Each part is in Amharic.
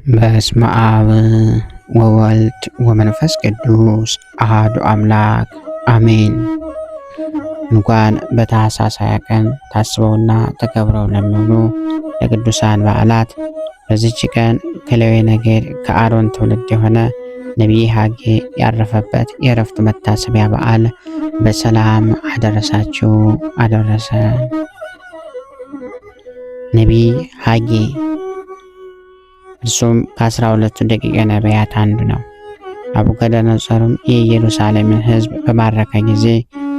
በስመ አብ ወወልድ ወመንፈስ ቅዱስ አሐዱ አምላክ አሜን። እንኳን በታኅሳስ 20 ቀን ታስበውና ተከብረው ለሚውሉ ለቅዱሳን በዓላት በዚች ቀን ከሌዊ ነገድ ከአሮን ትውልድ የሆነ ነቢይ ሐጌ ያረፈበት የዕረፍቱ መታሰቢያ በዓል በሰላም አደረሳችሁ አደረሰን። ነቢይ ሐጌ እርሱም ከ12ቱ ደቂቀ ነቢያት አንዱ ነው። ናቡከደነፆርም የኢየሩሳሌምን ሕዝብ በማረከ ጊዜ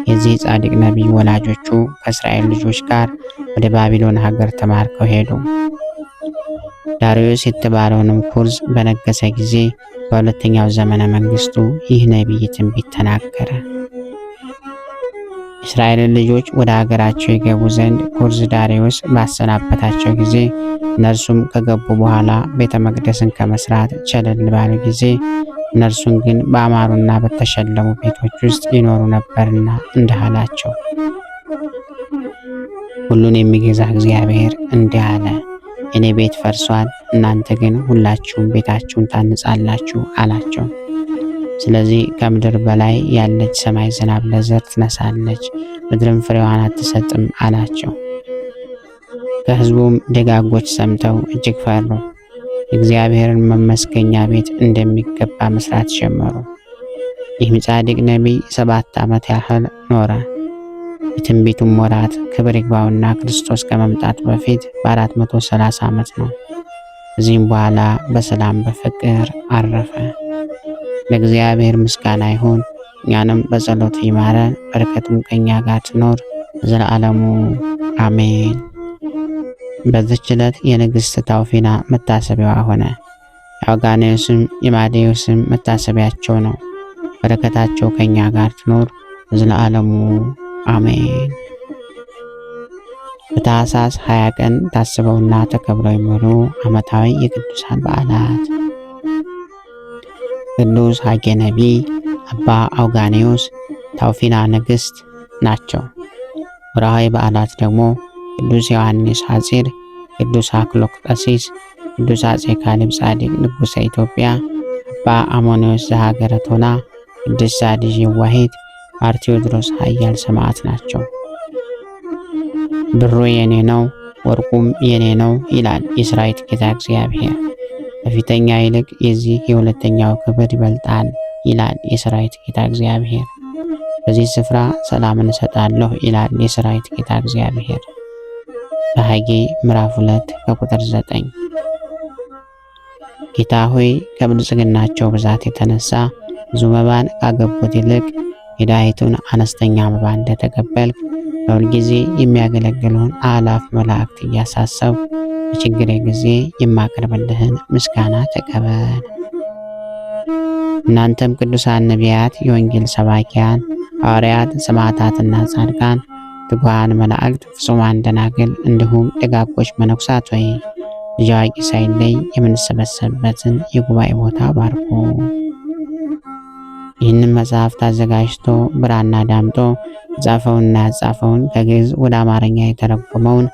የዚህ ጻድቅ ነቢይ ወላጆቹ ከእስራኤል ልጆች ጋር ወደ ባቢሎን ሀገር ተማርከው ሄዱ። ዳርዮስ የተባለውንም ኩርዝ በነገሰ ጊዜ በሁለተኛው ዘመነ መንግስቱ ይህ ነቢይ ትንቢት ተናገረ። እስራኤልን ልጆች ወደ ሀገራቸው የገቡ ዘንድ ኩርዝ ዳርዮስ ባሰናበታቸው ጊዜ እነርሱም ከገቡ በኋላ ቤተ መቅደስን ከመስራት ቸለል ባሉ ጊዜ እነርሱን ግን በአማሩና በተሸለሙ ቤቶች ውስጥ ይኖሩ ነበርና እንዲህ አላቸው። ሁሉን የሚገዛ እግዚአብሔር እንዲህ አለ፣ እኔ ቤት ፈርሷል፣ እናንተ ግን ሁላችሁም ቤታችሁን ታንጻላችሁ አላቸው። ስለዚህ ከምድር በላይ ያለች ሰማይ ዝናብ ለዘር ትነሳለች፣ ምድርም ፍሬዋን አትሰጥም አላቸው። ከሕዝቡም ደጋጎች ሰምተው እጅግ ፈሩ። የእግዚአብሔርን መመስገኛ ቤት እንደሚገባ መስራት ጀመሩ። ይህም ጻድቅ ነቢይ 7 ዓመት ያህል ኖረ። የትንቢቱም ወራት ክብር ይግባውና ክርስቶስ ከመምጣቱ በፊት በ430 ዓመት ነው። ከዚህም በኋላ በሰላም በፍቅር አረፈ። ለእግዚአብሔር ምስጋና ይሁን፣ እኛንም በጸሎቱ ይማረን፣ በረከቱም ከኛ ጋር ትኖር ለዘላለሙ አሜን። በዚች ዕለት የንግሥት ታውፊና መታሰቢያዋ ሆነ። የአውጋኔዎስም የማዴዎስም መታሰቢያቸው ነው። በረከታቸው ከኛ ጋር ትኖር ለዘላለሙ አሜን። በታኅሳስ 20 ቀን ታስበውና ተከብረው የሚውሉ ዓመታዊ የቅዱሳን በዓላት ቅዱስ ሐጌ ነቢይ፣ አባ አውጋኔዎስ፣ ታውፊና ንግሥት ናቸው። ወርኃዊ በዓላት ደግሞ ቅዱስ ዮሐንስ ሐጺር፣ ቅዱስ አክሎክ ቀሲስ፣ ቅዱስ አፄ ካሌብ ጻድቅ ንጉሠ ኢትዮጵያ፣ አባ አሞኔዎስ ዘሀገረ ቶላ፣ ቅዱስ ዛዲግ የዋሂት፣ አርቴዎድሮስ ኃያል ሰማዕት ናቸው። ብሩ የኔ ነው ወርቁም የኔ ነው ይላል የሠራዊት ጌታ እግዚአብሔር። ከፊተኛ ይልቅ የዚህ የሁለተኛው ክብር ይበልጣል ይላል የሠራዊት ጌታ እግዚአብሔር። በዚህ ስፍራ ሰላምን እሰጣለሁ ይላል የሠራዊት ጌታ እግዚአብሔር። በሐጌ ምዕራፍ 2 ከቁጥር 9 ጌታ ሆይ ከብልጽግናቸው ብዛት የተነሳ ብዙ መባን ካገቡት ይልቅ የድሃይቱን አነስተኛ መባ እንደተቀበልክ በሁል ጊዜ የሚያገለግሉን አእላፍ መላእክት እያሳሰብ በችግሬ ጊዜ የማቀርብልህን ምስጋና ተቀበል። እናንተም ቅዱሳን ነቢያት፣ የወንጌል ሰባኪያን ሐዋርያት፣ ሰማዕታትና ጻድቃን፣ ትጉሃን መላእክት፣ ፍጹማን ደናግል እንዲሁም ደጋጎች መነኩሳት ሆይ ልጅ አዋቂ ሳይለይ የምንሰበሰብበትን የጉባኤ ቦታ ባርኩ። ይህንን መጽሐፍት አዘጋጅቶ ብራና ዳምጦ የጻፈውንና ያጻፈውን ከግዕዝ ወደ አማርኛ የተረጎመውን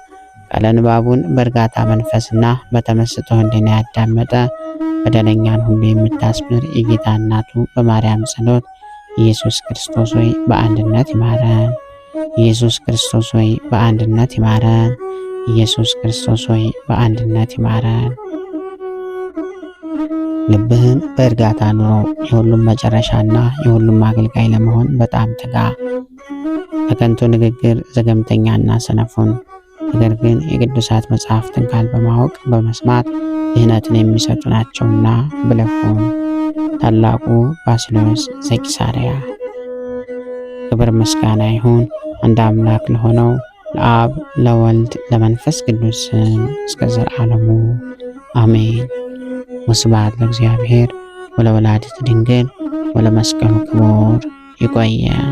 ቃለ ንባቡን በእርጋታ መንፈስና በተመስጦ ሕሊና ያዳመጠ በደለኛን ሁሉ የምታስምር የጌታ እናቱ በማርያም ጸሎት ኢየሱስ ክርስቶስ ሆይ በአንድነት ይማረን። ኢየሱስ ክርስቶስ ሆይ በአንድነት ይማረን። ኢየሱስ ክርስቶስ ሆይ በአንድነት ይማረን። ልብህን በእርጋታ ኑሮ የሁሉም መጨረሻና የሁሉም አገልጋይ ለመሆን በጣም ትጋ። ከከንቱ ንግግር ዘገምተኛና ሰነፉን ነገር ግን የቅዱሳት መጽሐፍትን ቃል በማወቅ በመስማት ድህነትን የሚሰጡ ናቸውና ብለፉን። ታላቁ ባስልዮስ ዘቂሳርያ። ክብር ምስጋና ይሁን አንድ አምላክ ለሆነው ለአብ ለወልድ ለመንፈስ ቅዱስ ስም እስከ ዘላለሙ አሜን። ወስብሐት ለእግዚአብሔር ወለወላዲቱ ድንግል ወለመስቀሉ ክቡር። ይቆየን።